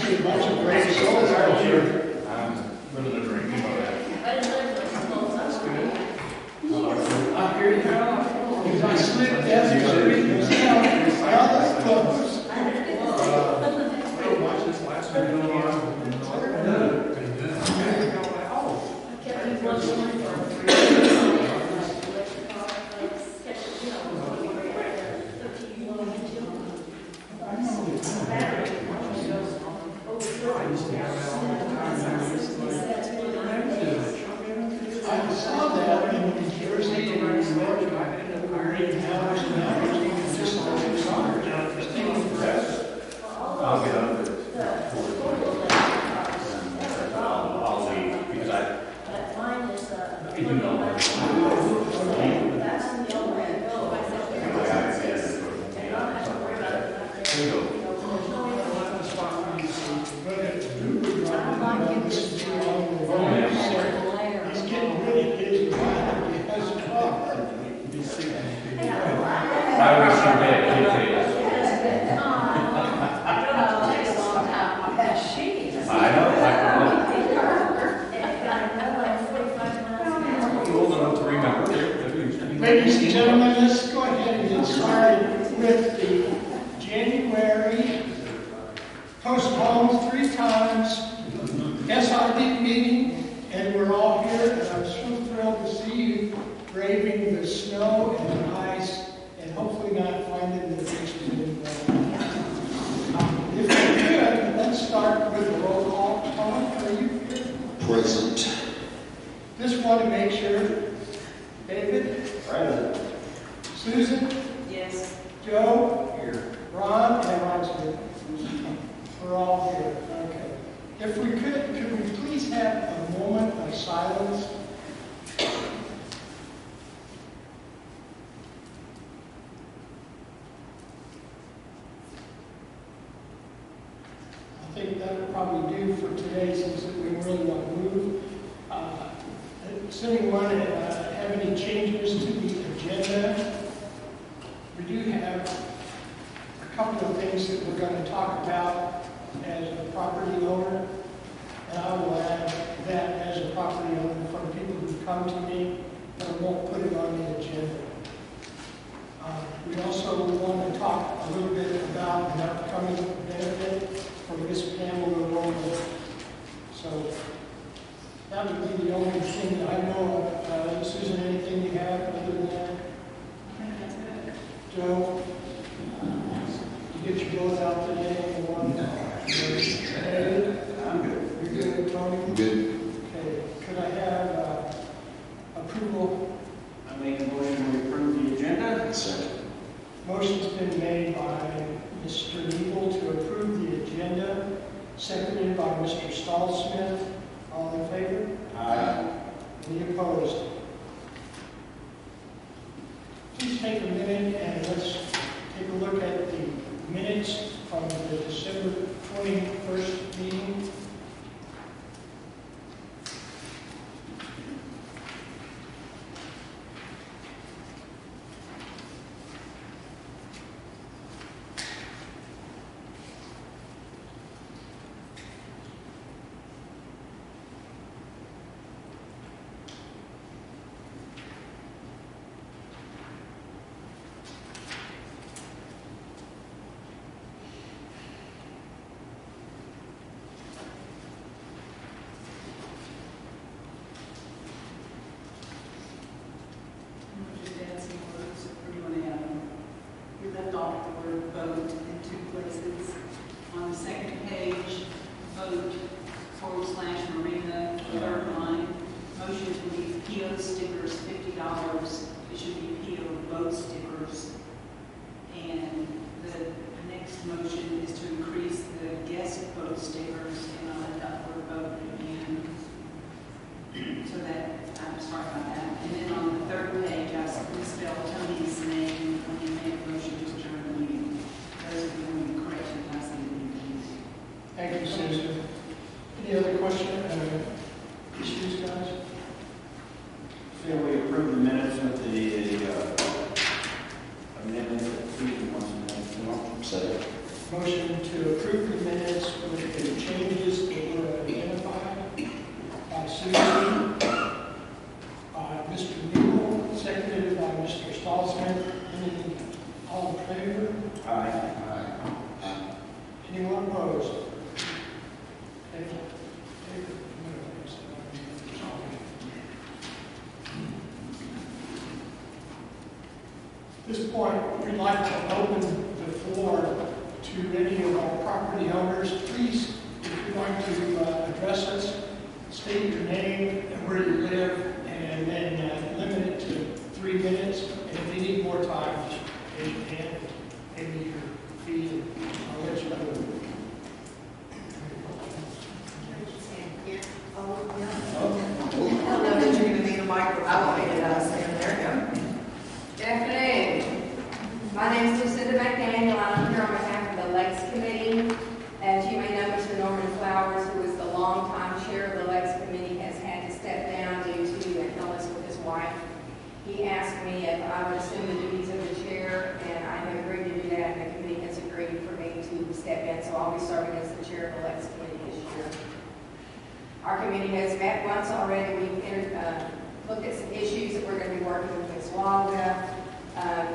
see a bunch of great souls out here. I'm living the dream, you know that. That's good. I hear you. If I slip down the street, you see how that's close. Watch this last video on. I saw that in Thursday and I was there, I ended up hiring hours and hours, just like it's hard. It's taking forever. I'll get up there. I'll leave because I do know. He's getting really busy. He has a car. I wish you had details. I know. I'm old enough to remember. Ladies and gentlemen, let's go ahead and get started with the January postponed 3 times SRD meeting, and we're all here, and I'm so thrilled to see you braving the snow and the ice, and hopefully not finding the ditches anymore. If we could, let's start with the roll call. Tom, are you here? Present. Just want to make sure. David? Present. Susan? Yes. Joe? Here. Ron? And Ron's here. We're all here. Okay. If we could we please have a moment of silence? I think that would probably do for today, since we really want to move. Does anyone have any changes to the agenda? We do have a couple of things that we're going to talk about as a property owner, and I will add that as a property owner from people who come to me, but I won't put it on the agenda. We also want to talk a little bit about an upcoming benefit for Miss Pamela Roman. So that would be the only thing that I know of. Susan, anything you have other than that? Joe? You get your vote out today? I'm good. You're good, Tony? Good. Okay. Could I have approval? I make a motion to approve the agenda. Second. Motion's been made by Mr. Neville to approve the agenda, seconded by Mr. Stahl-Smith. All in favor? Aye. Any opposed? Please take a minute and let's take a look at the minutes from the December 21st meeting. Just add some words, or do you want to add them? We left off the word vote in 2 places. On the second page, vote /marina, third line. Motion to leave PO stickers $50. It should be PO vote stickers. And the next motion is to increase the guest vote stickers, and I'll let that word vote again. So that, I'm sorry about that. And then on the third page, I misspelled Tony's name when he made a motion to adjourn the meeting. Those are the only corrections I see in the meeting. Thank you, Susan. Any other questions, issues, guys? So we approve the minutes with the amendment that Susan wants to make. Second. Motion to approve the minutes with the changes that were identified by Susan, by Mr. Newell, seconded by Mr. Stallsman. All in favor? Aye. Anyone opposed? Okay. At this point, we'd like to open the floor to any of our property owners. Please, if you'd like to address us, state your name and where you live, and then limit it to 3 minutes. And if you need more time, just raise your hand, maybe your feet, and I'll let you know. I don't know that you're going to need a microphone. I will need it. Stand there. Go. Good afternoon. My name is Lucinda McDaniel. I'm here on behalf of the Lakes Committee. As you may know, Mr. Norman Flowers, who is the longtime chair of the Lakes Committee, has had to step down due to an illness with his wife. He asked me if I would assume the duties of the chair, and I have agreed to do that, and the committee has agreed for me to step in, so I'll be serving as the chair of the Lakes Committee this year. Our committee has met once already. We've looked at some issues that we're going to be working with Ms. Walda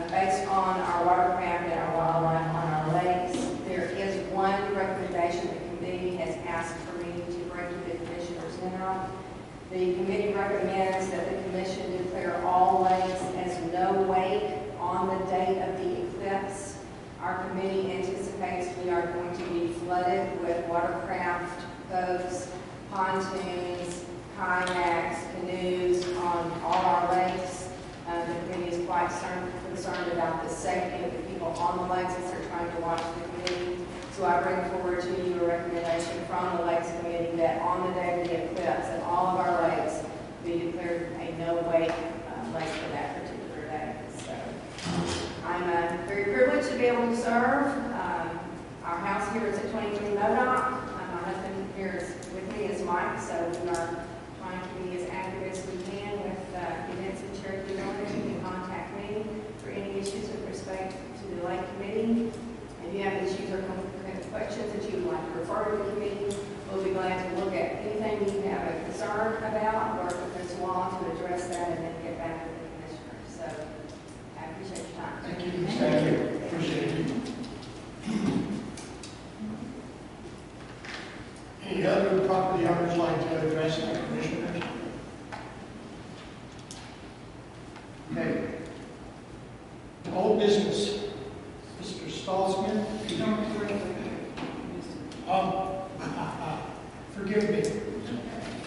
based on our watercraft and our wildlife on our lakes. There is one recommendation the committee has asked for me to bring to the commissioners now. The committee recommends that the commission declare all lakes as no wake on the date of the eclipse. Our committee anticipates we are going to be flooded with watercraft boats, pontoons, kayaks, canoes on all our lakes. The committee is quite concerned about the safety of the people on the lakes as they're trying to watch the committee. So I bring forward to you a recommendation from the Lakes Committee that on the day of the eclipse, that all of our lakes be declared a no-wake lake for that particular day. So I'm very privileged to be able to serve. Our house here is at 23 Modoc. My husband here is with me is Mike, so we are trying to be as active as we can with events in Cherokee Northern. You can contact me for any issues with respect to the Lake Committee. If you have issues or questions that you would like to refer to the committee, we'll be glad to look at anything you have a concern about, work with Ms. Wall to address that, and then get back to the commissioners. So I appreciate your time. Thank you. Thank you. Appreciate it. Any other property owners like to address the commissioners? Okay. Old business. Mr. Stallsman. Forgive me.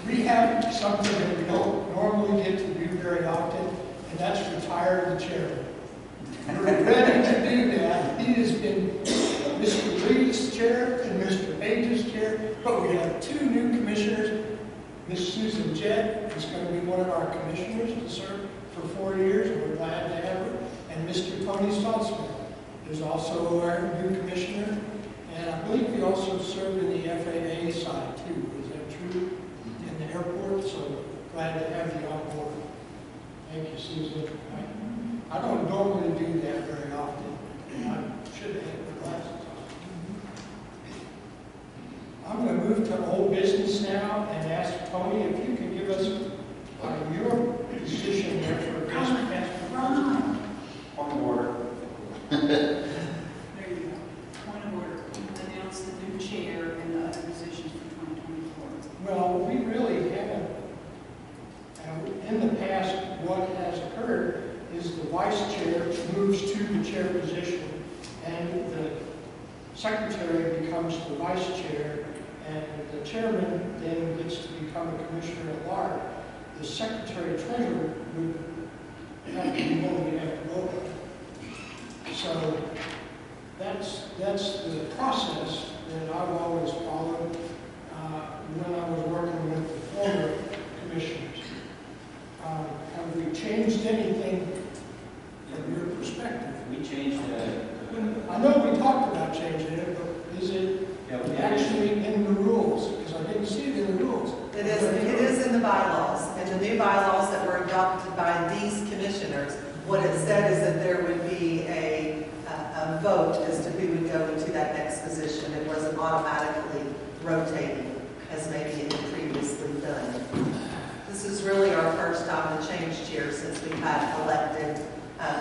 We have something that we don't normally get to do very often, and that's retire the chairman. We're ready to do that. He has been Mr. Lee's chair and Mr. Page's chair, but we have 2 new commissioners. Ms. Susan Jett is going to be one of our commissioners to serve for 4 years, and we're glad to have her. And Mr. Tony Stallsman is also our new commissioner. And I believe he also served in the FAA side too. Is that true? In the airport, so glad to have you on board. Thank you, Susan. I don't normally do that very often. I should have had my glasses on. I'm going to move to old business now and ask Tony if you can give us your position there for Ron. On the order. There you go. Point of order. Announce the new chair and the other positions for 2024. Well, we really haven't. In the past, what has occurred is the vice chair moves to the chair position, and the secretary becomes the vice chair, and the chairman then gets to become a commissioner at large. The secretary treasurer would have to be one we have to vote on. So that's the process that I've always followed when I was working with the former commissioners. Have we changed anything from your perspective? We changed I know we talked about changing it, but is it actually in the rules? Because I didn't see it in the rules. It is in the bylaws, and the new bylaws that were adopted by these commissioners, what it said is that there would be a vote as to who would go into that next position. It wasn't automatically rotating as maybe it had previously done. This is really our first time to change chairs since we've had elected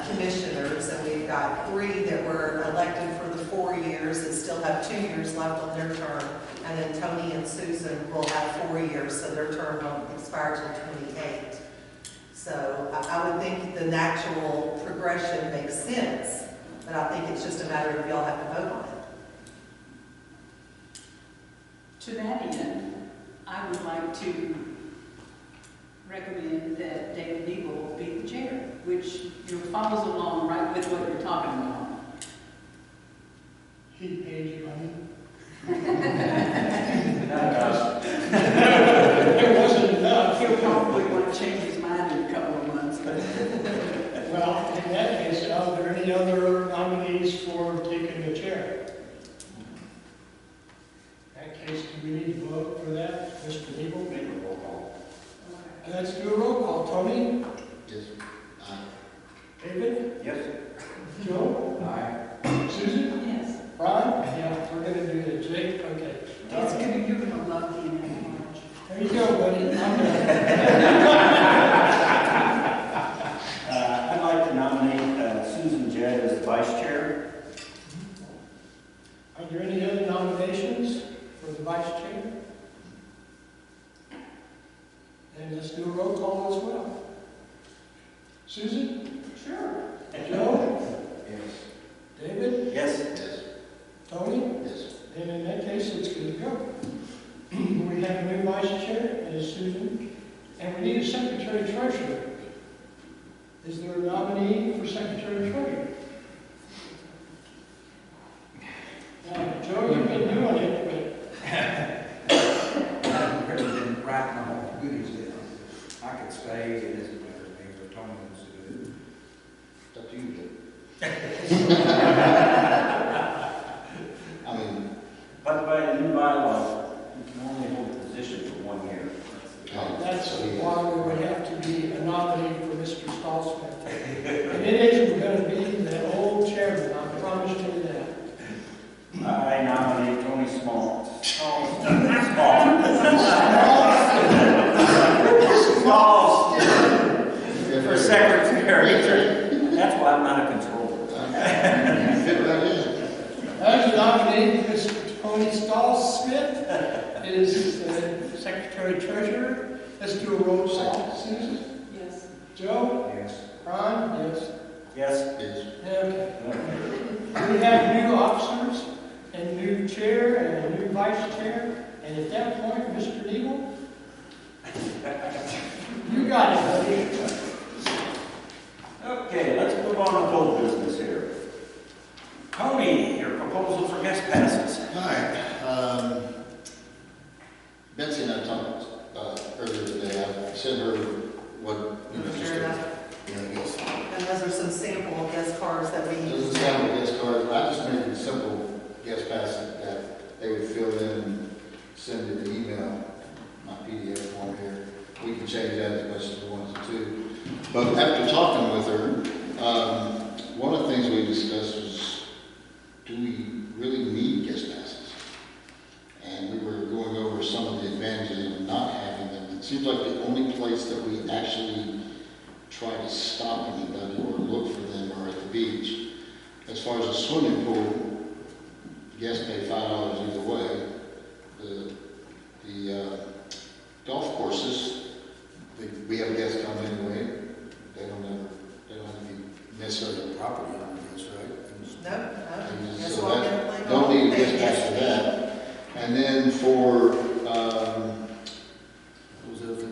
commissioners, and we've got 3 that were elected for the 4 years and still have 2 years left on their term. And then Tony and Susan will have 4 years, so their term won't expire till 28. So I would think the natural progression makes sense, but I think it's just a matter of y'all have to vote on it. To that end, I would like to recommend that David Eagle be the chair, which follows along right with what you're talking about. He paid you money. Not It wasn't enough. He'll probably want to change his mind in a couple of months, but Well, in that case, are there any other nominees for taking the chair? In that case, do we need to vote for that, Mr. Eagle? Make a roll call. Let's do a roll call. Tony? Yes. Aye. David? Yes. Joe? Aye. Susan? yes. Ron? Yeah, we're gonna do it. Jake? Okay. You're gonna love being in March. There you go, buddy. I'm done. I'd like to nominate Susan Jett as the vice chair. Are there any other nominations for the vice chair? And let's do a roll call as well. Susan? Sure. Joe? Yes. David? Yes. Yes. Tony? Yes. And in that case, it's good to go. We have a new vice chair, and it's Susan, and we need a secretary treasurer. Is there a nominee for secretary treasurer? Now, Joe, you've been doing it, I haven't really been writing all the goodies down. I could stay, it doesn't matter to me, but Tony wants to do it. It's up to you, Jim. I mean, But by the new bylaw, you can only hold the position for 1 year. but that's why we would have to be a nominee for Mr. Stallsmith. And it isn't going to be the old chairman, I promise you that. I nominate Tony Small. Small. For secretary. That's why I'm not a controller. fit right in. As a nominee, Mr. Tony Stallsmith is the secretary treasurer. Let's do a roll call. Susan? Yes. Joe? Yes. Ron? Yes. Yes. Yes. Okay. We have new officers and new chair and a new vice chair. And at that point, Mr. Eagle, you got it, buddy. Okay, let's move on to full business here. Tony, your proposal for guest passes. Hi. Betsy and I talked earlier today. I sent her what, just Fair enough. yes. And those are some sample guest cards that we Doesn't use. sound like guest cards. I just made a simple guest pass that they would fill in and send it an email, my PDF form here. We can change that as much as we want to. But after talking with her, one of the things we discussed was, do we really need guest passes? And we were going over some of the advantages of not having them. It seems like the only place that we actually try to stop anybody or look for them are at the beach. As far as a swimming pool, guests pay $5 either way. The golf courses, we have guests come anyway. They don't have to be necessarily property owners, right? No, no. Guess So what? that, don't need a guest pass for that. And then for, what was the other thing?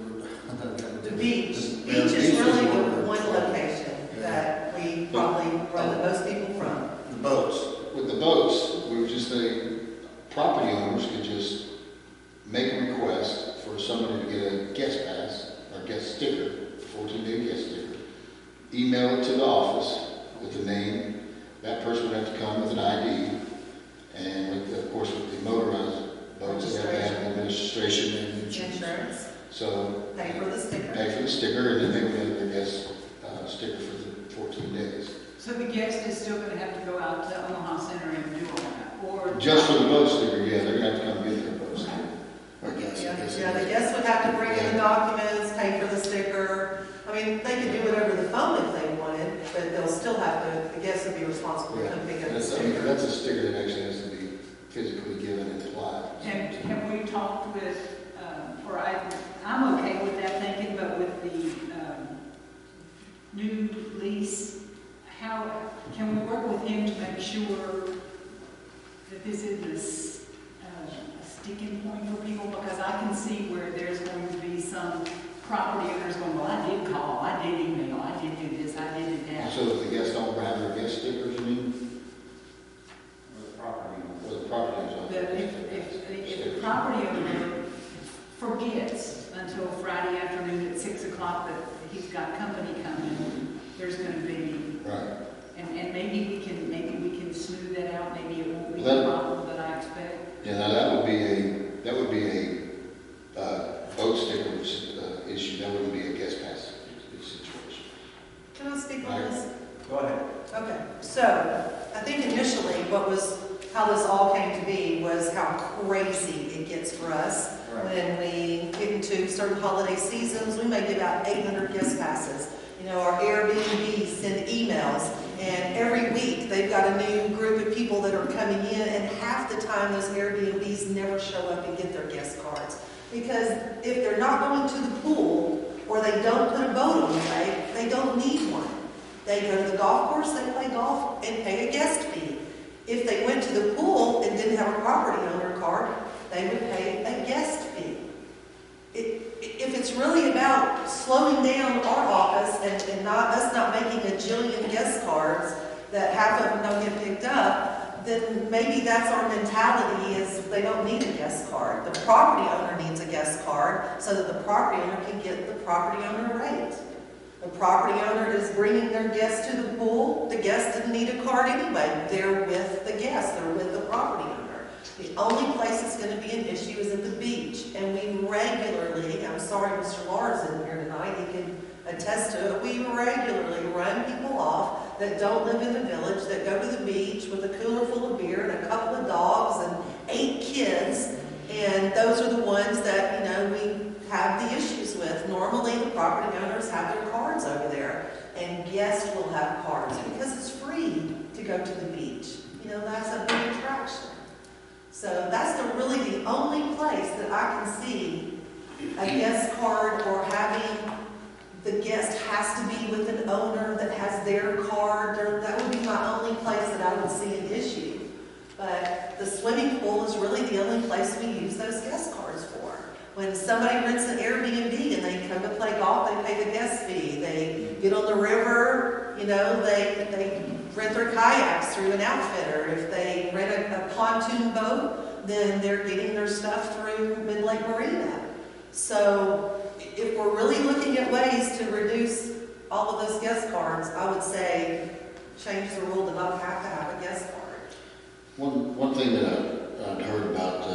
The beach. Yeah, Beach is beach really is the one. one location that we probably run the most people from. The boats. With the boats, we would just say, property owners could just make a request for somebody to get a guest pass or guest sticker, 14-day guest sticker, email it to the office with the name. That person would have to come with an ID, and with, of course, with the motorized boats, they have to have administration and insurance. Insurance, So pay for the sticker. pay for the sticker, and then they would have their guest sticker for the 14 days. So the guest is still gonna have to go out to Omaha Center and do all that, or? Just for the boat sticker, yeah, they're gonna have to come get their boat sticker. I guess. Yeah, the guests would have to bring in the documents, pay for the sticker. I mean, they could do it over the phone if they wanted, but they'll still have to, the guests would be responsible to Yeah, come pick up the that's, I mean, sticker. that's a sticker that actually has to be physically given and applied. Have we talked with, I'm okay with that thinking, but with the new lease, how, can we work with him to make sure that this isn't a sticking point for people? Because I can see where there's going to be some property owners going, well, I did call, I did email, I did do this, I did do that. So if the guests don't have their guest stickers, you mean? Or the property. Or the property owners don't? But if the property owner forgets until Friday afternoon at 6 o'clock that he's got company coming, there's going to be, Right. and maybe we can smooth that out. Maybe it won't be Well, the problem that I expect. Yeah, now that would be a boat sticker issue. That wouldn't be a guest pass situation. Can I speak on this? Go ahead. Okay, so I think initially how this all came to be was how crazy it gets for us. When we get into certain holiday seasons, we may give out 800 guest passes. You know, our Airbnbs send emails, and every week they've got a new group of people that are coming in, and half the time those Airbnbs never show up and get their guest cards. Because if they're not going to the pool, or they don't put a boat on the lake, they don't need one. They go to the golf course, they play golf, and pay a guest fee. If they went to the pool and didn't have a property owner card, they would pay a guest fee. If it's really about slowing down our office and us not making a jillion guest cards that half of them don't get picked up, then maybe that's our mentality is they don't need a guest card. The property owner needs a guest card so that the property owner can get the property owner rate. The property owner is bringing their guests to the pool. The guest didn't need a card anyway. They're with the guest. They're with the property owner. The only place it's going to be an issue is at the beach. And we regularly, I'm sorry Mr. Lars isn't here tonight, he can attest to it, we regularly run people off that don't live in the village, that go to the beach with a cooler full of beer and a couple of dogs and 8 kids. And those are the ones that, we have the issues with. Normally the property owners have their cards over there, and guests will have cards because it's free to go to the beach. That's a big attraction. So that's really the only place that I can see a guest card or having the guest has to be with an owner that has their card. That would be my only place that I would see an issue. But the swimming pool is really the only place we use those guest cards for. When somebody rents an Airbnb and they come to play golf, they pay the guest fee. They get on the river, they rent their kayaks through an outfitter. If they rent a pontoon boat, then they're getting their stuff through Mid-Lake Marina. So if we're really looking at ways to reduce all of those guest cards, I would say change the rule to not have to have a guest card. One thing that I've heard about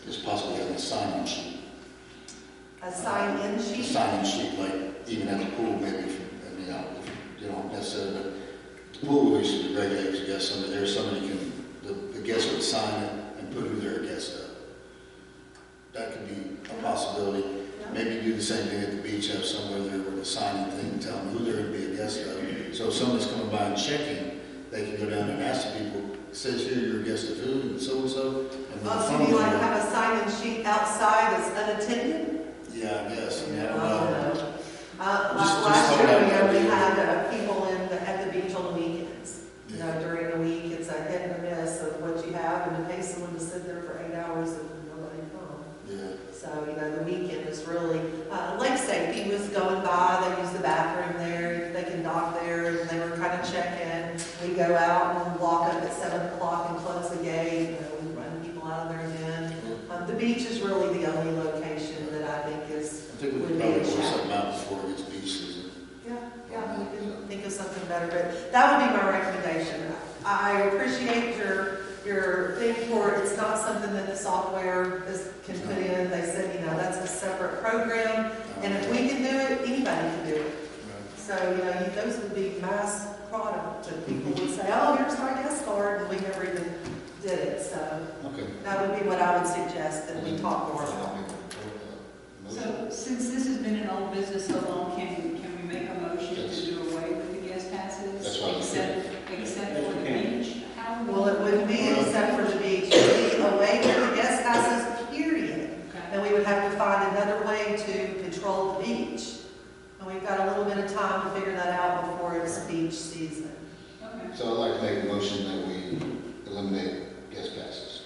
is possibly having a sign-in sheet. A sign-in A sheet? sign-in sheet, like even at the pool, maybe, if you don't necessarily, but the pool, there should be regulated, I guess, somebody can, the guest would sign it and put who they're a guest of. That could be a possibility. Maybe do the same thing at the beach, have somewhere there with a sign-in thing, and tell them who they're going to be a guest of. So if somebody's coming by and checking, they can go down and ask the people, it says here you're a guest of who, and so-and-so. And with the So phone you like number- have a sign-in sheet outside that's unattended? Yeah, I guess. I don't know. Last throw year, it we out only there. had people at the beach on the weekends. During the week, it's a hit and a miss of what you have, and to pay someone to sit there for 8 hours and nobody come. Yeah. So, the weekend is really, Lake Safety was going by, they use the bathroom there, they can dock there, and they were kind of checking. We go out and lock up at 7 o'clock and close the gate, we run people out of there then. The beach is really the only location that I think I think we could probably work something out before it gets beach season. Yeah, we can think of something better, but that would be my recommendation. I appreciate your thing for it. It's not something that the software can put in. They said, that's a separate program, and if we can do it, anybody can do it. So, those would be mass product, but people would say, oh, here's my guest card, and we never even did it, so Okay. that would be what I would suggest, that we talk more about. So since this has been an old business so long, can we make a motion Yes. to do away with the guest passes? That's what I was saying. Except for the beach? How would- Well, it wouldn't be except for the beach, it would be away from the guest passes, period. Okay. And we would have to find another way to control the beach. And we've got a little bit of time to figure that out before it's beach season. Okay. So I'd like to make a motion that we eliminate guest passes.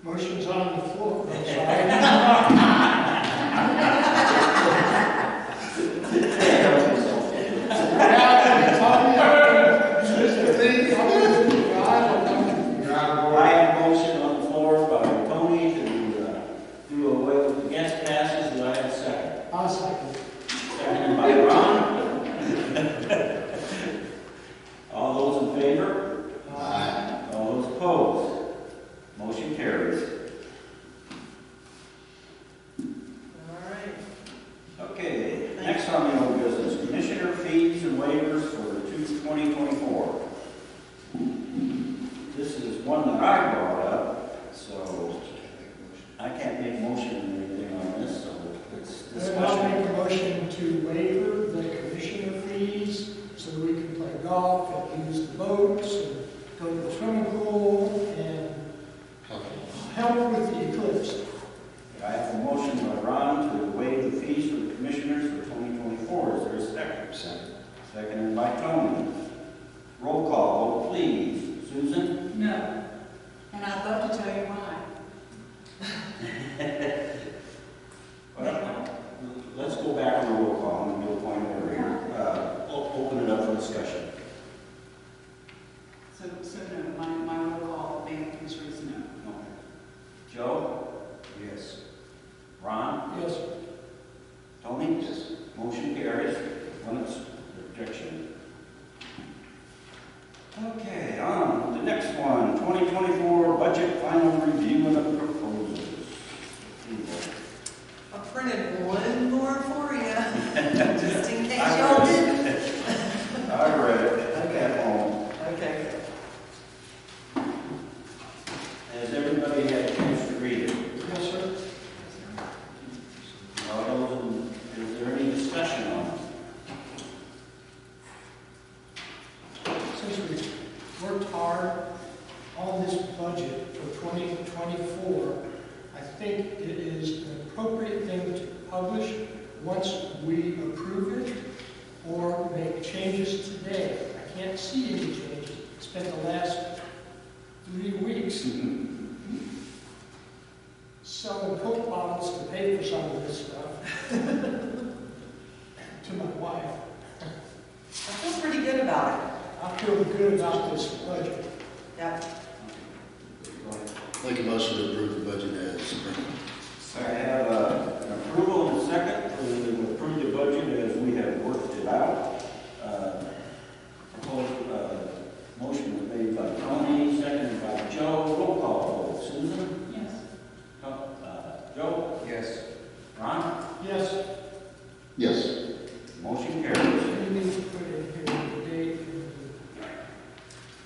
Motion's on the floor. I'm sorry. I have a motion on the floor by Tony to do away with the guest passes. Do I have a second? I'll second. Seconded by Ron. All those in favor? Aye. All those opposed? Motion carries. All right. Okay, next on the old business, commissioner fees and waivers for 2024. This is one that I brought up, so I can't make motion or anything on this, so it's Then I'll discussion. make a motion to waiver the commissioner fees so that we can play golf and use the boats and go to the swimming pool and help with the eclipse. I have a motion by Ron to waive the fees for the commissioners for 2024. Is there a second? Second. Seconded by Tony. Roll call, vote please. Susan? No. And I'd love to tell you why. Well, let's go back on the roll call. I'm going to do a point over here. Open it up for discussion. So no, my roll call, the answer is no. Okay. Joe? Yes. Ron? Yes. Tony? Yes. Motion carries. One objection. Okay, on to the next one. 2024 budget final review and the proposals. I printed one more for you, just in case y'all didn't. I read it. I got home. Okay. Has everybody had a chance to read it? Yes, sir. Is there any discussion on it? Since we've worked hard on this budget for 2024, I think it is an appropriate thing to publish once we approve it or make changes today. I can't see any changes. Spent the last 3 weeks selling Coke bottles to pay for some of this stuff to my wife. I feel pretty good about it. I feel good about this budget. Yep. Go ahead. Make a motion to approve the budget as printed. I have an approval and a second to approve the budget as we have worked it out. Motion was made by Tony, seconded by Joe. Roll call vote. Susan? Yes. Joe? Yes. Ron? Yes, Yes. Motion carries. you need to put in here the date.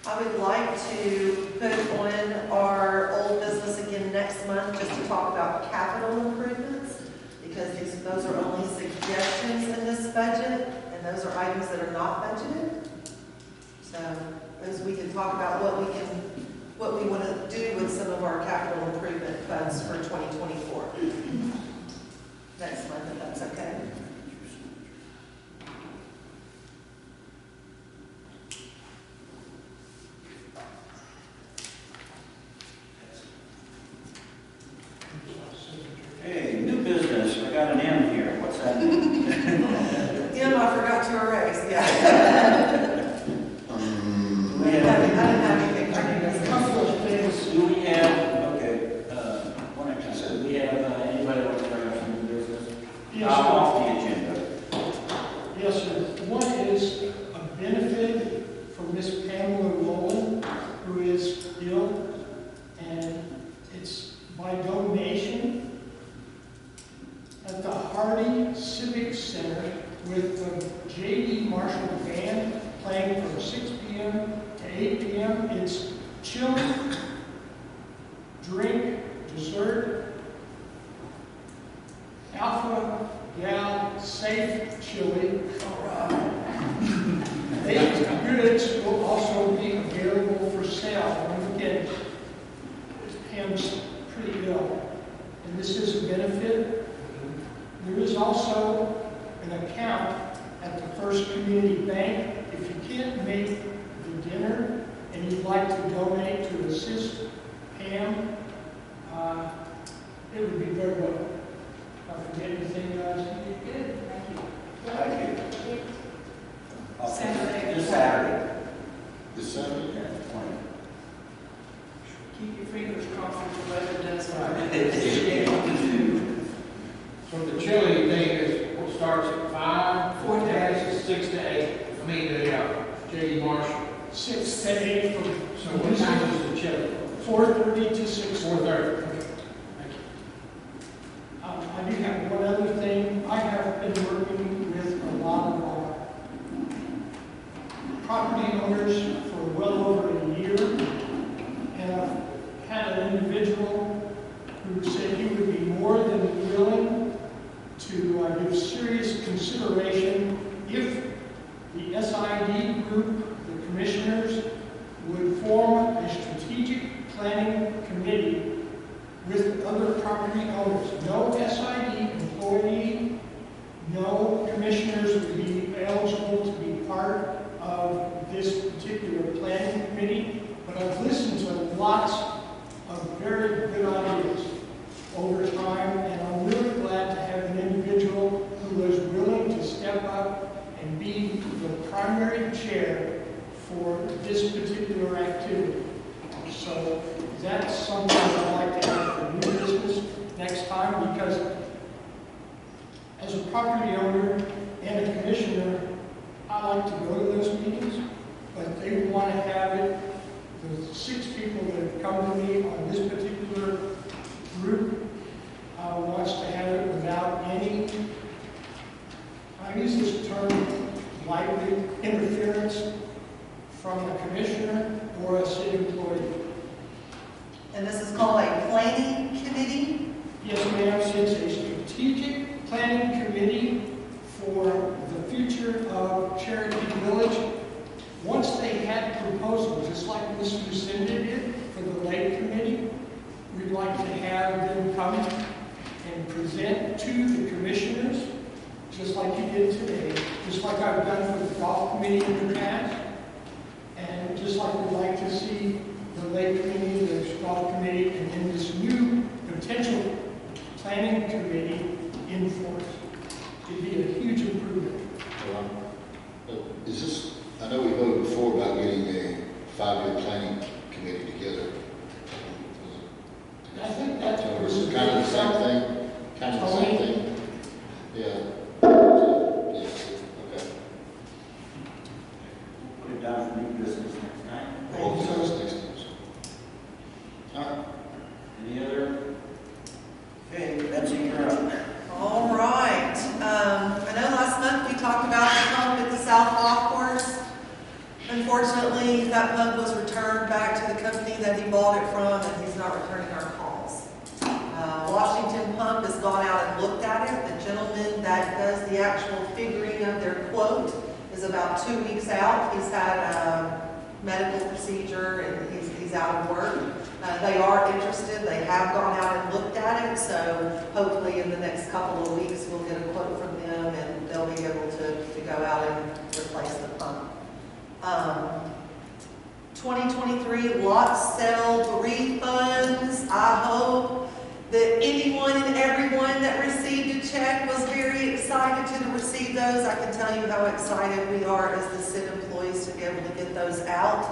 I would like to put on our old business again next month, just to talk about capital improvements, because those are only suggestions in this budget, and those are items that are not budgeted. So, as we can talk about what we want to do with some of our capital improvement funds for 2024. Next month, if that's okay. Hey, new business. I got an M here. What's that mean? I forgot to erase, yeah. We I didn't have, have anything for A couple of things. do we have, okay, one I can say, do we have anybody wants to bring up some new business? Yes, Off sir. the agenda. Yes, sir. One is a benefit for Miss Pamela Rowland, who is ill, and it's by donation at the Hardy Civic Center with the J.D. Marshall Band playing from 6 p.m. to 8 p.m. It's chili, drink, dessert, Alpha Gal Safe Chili. Baked goods will also be available for sale. And again, Pam's pretty ill, and this is a benefit. There is also an account at the First Community Bank. If you can't make the dinner and you'd like to donate to assist Pam, it would be very well. If I forget anything, guys? Good, thank you. Thank you. Saturday. This Saturday. This Saturday? Yeah, 20. Keep your fingers crossed if the weather does So the chili thing is, what starts at 5, 4 days, 6 to 8. I mean, J.E. Marshall. 6 to 8 from So what time is the chili? 4:30 to 6. 4:30. Okay. Thank you. I do have one other thing. I have been working with a lot of our property owners for well over a year, and I've had an individual who said he would be more than willing to give serious consideration if the SID group, the commissioners, would form a strategic planning committee with other property owners. No SID employee, no commissioners would be eligible to be part of this particular planning committee, but I've listened to lots of very good ideas over time, and I'm really glad to have an individual who is willing to step up and be the primary chair for this particular activity. So that's something I'd like to have for new business next time, because as a property owner and a commissioner, I like to go to those meetings, but they want to have it. The 6 people that have come to me on this particular group wants to have it without any, I use this term lightly, interference from a commissioner or a city employee. And this is called a planning committee? Yes, ma'am, it's a strategic planning committee for the future of Cherokee Village. Once they had proposals, just like Mr. Lucinda did for the Lake Committee, we'd like to have them come and present to the commissioners, just like you did today, just like I've done for the Golf Committee in the past, and just like we'd like to see the Lake Committee, the Golf Committee, and then this new potential planning committee in force. It'd be a huge improvement. Is this, I know we voted before about getting a 5-year planning committee together. I think that So was it's kind of the same thing, kind of the same thing. Yeah. Yes, okay. Put it down for new business next night. Well, so it's next time. All right. Any other? Okay, Betsy, you're up. All right. I know last month we talked about the pump at the South Golf Course. Unfortunately, that pump was returned back to the company that he bought it from, and he's not returning our calls. Washington Pump has gone out and looked at it. The gentleman that does the actual figuring of their quote is about 2 weeks out. He's had a medical procedure and he's out of work. They are interested. They have gone out and looked at it, so hopefully in the next couple of weeks we'll get a quote from them and they'll be able to go out and replace the pump. 2023 lot sale refunds. I hope that anyone and everyone that received a check was very excited to receive those. I can tell you how excited we are as the CIT employees to be able to get those out.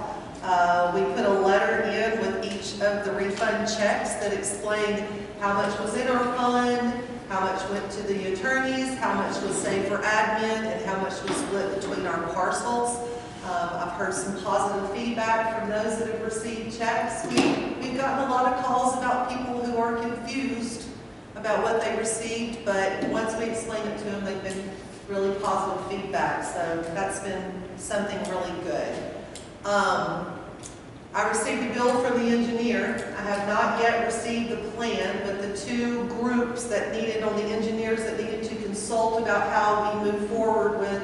We put a letter in with each of the refund checks that explained how much was in our fund, how much went to the attorneys, how much was saved for admin, and how much was split between our parcels. I've heard some positive feedback from those that have received checks. We've gotten a lot of calls about people who are confused about what they received, but once we explain it to them, they've been really positive feedback. So that's been something really good. I received a bill from the engineer. I have not yet received the plan, but the two groups that needed, on the engineers that needed to consult about how we move forward with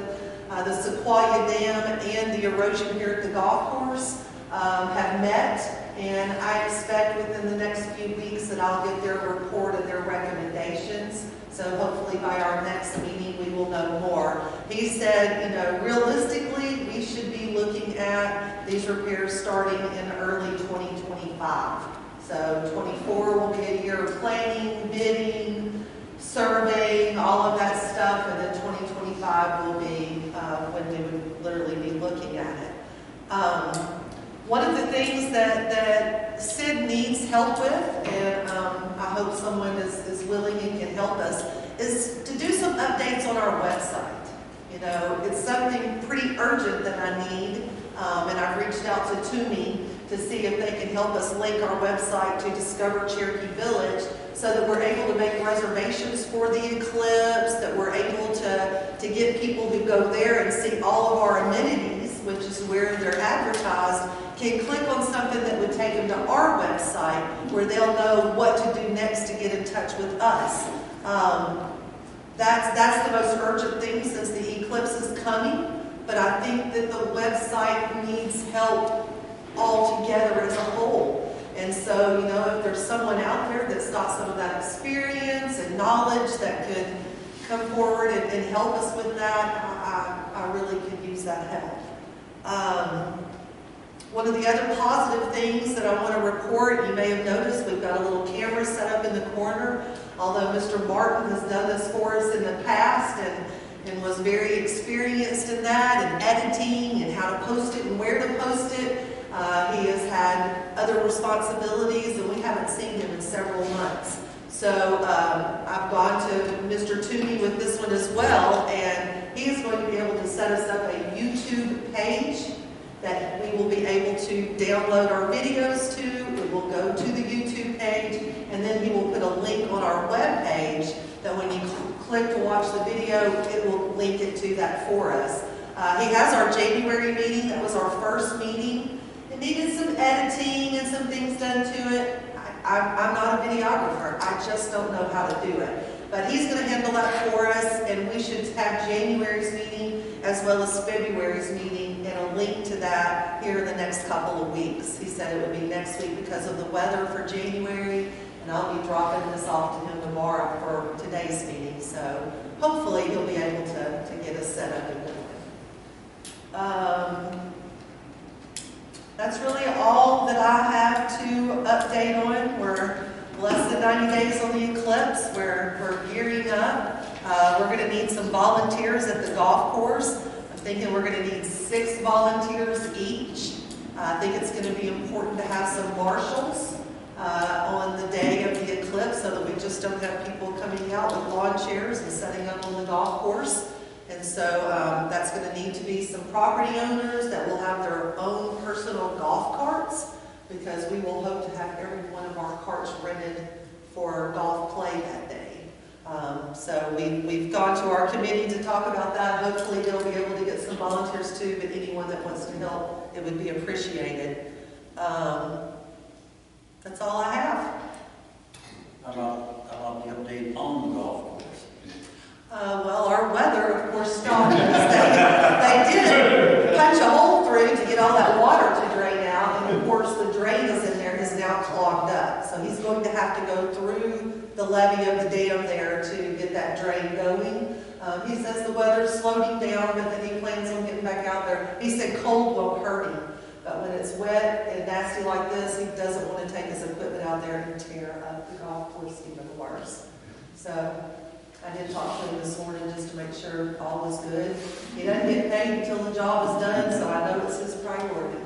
the Sequoia Dam and the erosion here at the golf course have met, and I expect within the next few weeks that I'll get their report and their recommendations. So hopefully by our next meeting, we will know more. He said, you know, realistically, we should be looking at these repairs starting in early 2025. So 24 will be a year of planning, bidding, surveying, all of that stuff, and then 2025 will be when we would literally be looking at it. One of the things that Sid needs help with, and I hope someone is willing and can help us, is to do some updates on our website. You know, it's something pretty urgent that I need, and I've reached out to Toomey to see if they can help us link our website to Discover Cherokee Village so that we're able to make reservations for the eclipse, that we're able to get people who go there and see all of our amenities, which is where they're advertised, can click on something that would take them to our website where they'll know what to do next to get in touch with us. That's the most urgent thing since the eclipse is coming, but I think that the website needs help all together as a whole. And so, you know, if there's someone out there that's got some of that experience and knowledge that could come forward and help us with that, I really could use that help. One of the other positive things that I want to report, you may have noticed we've got a little camera set up in the corner. Although Mr. Martin has done this for us in the past and was very experienced in that and editing and how to post it and where to post it, he has had other responsibilities and we haven't seen him in several months. So I've gone to Mr. Toomey with this one as well, and he is going to be able to set us up a YouTube page that we will be able to download our videos to. It will go to the YouTube page, and then he will put a link on our web page that when you click to watch the video, it will link it to that for us. He has our January meeting. That was our first meeting. It needed some editing and some things done to it. I'm not a videographer. I just don't know how to do it. But he's going to handle that for us, and we should have January's meeting as well as February's meeting and a link to that here in the next couple of weeks. He said it would be next week because of the weather for January, and I'll be dropping this off to him tomorrow for today's meeting. So hopefully he'll be able to get us set up and going. That's really all that I have to update on. We're less than 90 days on the eclipse. We're gearing up. We're going to need some volunteers at the golf course. I'm thinking we're going to need 6 volunteers each. I think it's going to be important to have some marshals on the day of the eclipse so that we just don't have people coming out with lawn chairs and setting up on the golf course. And so that's going to need to be some property owners that will have their own personal golf carts, because we will hope to have every one of our carts rented for golf play that day. So we've gone to our committee to talk about that. Hopefully they'll be able to get some volunteers too, but anyone that wants to help, it would be appreciated. That's all I have. How about the update on the golf course? Well, our weather, of course, stopped because they did punch a hole through to get all that water to drain out, and of course the drain is in there is now clogged up. So he's going to have to go through the levee of the dam there to get that drain going. He says the weather's slowing down, but then he plans on getting back out there. He said cold won't hurt him, but when it's wet and nasty like this, he doesn't want to take his equipment out there and tear up the golf course even worse. So I did talk to him this morning just to make sure all was good. He doesn't get paid until the job is done, so I know it's his priority.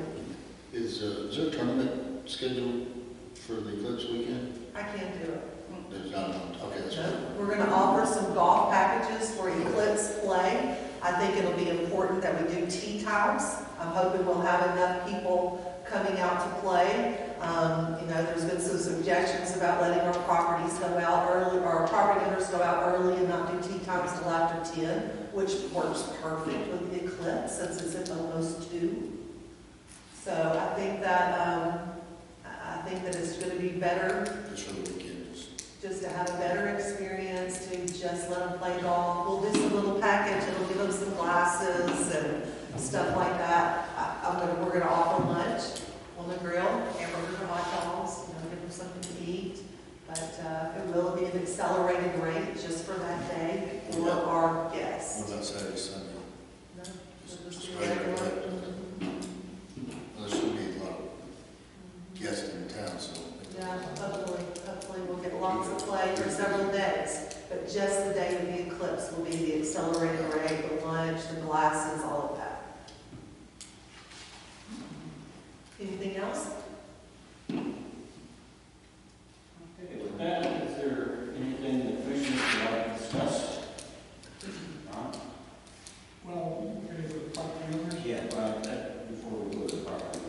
Is there a tournament scheduled for the eclipse weekend? I can't do it. There's not one. Okay, that's No. fine. We're going to offer some golf packages for eclipse play. I think it'll be important that we do tee times. I'm hoping we'll have enough people coming out to play. You know, there's been some suggestions about letting our properties go out early, or our property owners go out early and not do tee times till after 10. which works perfect with the eclipse since it's at almost 2. So I think that it's going to be better Just for the weekends. just to have a better experience, to just let them play golf. We'll do some little package, it'll give them some glasses and stuff like that. We're gonna offer lunch on the grill, hamburgers or hot dogs, give them something to eat. But it will be an accelerated rate just for that day for our guests. What about Saturday, Sunday? No, we'll just Just do regular regular. rate. Well, there should be a lot of guests in town, so. Yeah, hopefully we'll get lots of play for several days, but just the day of the eclipse will be the accelerated rate, the lunch, the glasses, all of that. Anything else? Okay, with that, is there anything the commissioners would like to discuss? Not? Well, ready for the property owners? Yeah, well, that, before we go to the property.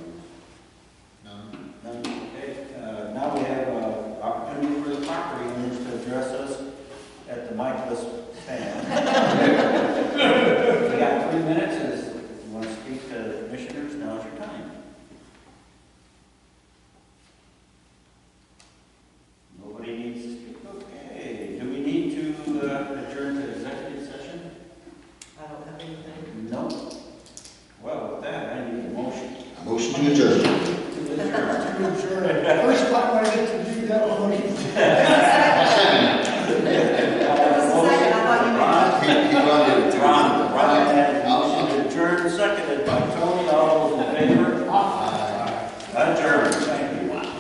None? None? Okay, now we have opportunity for the property owners to address us at the mic-less stand.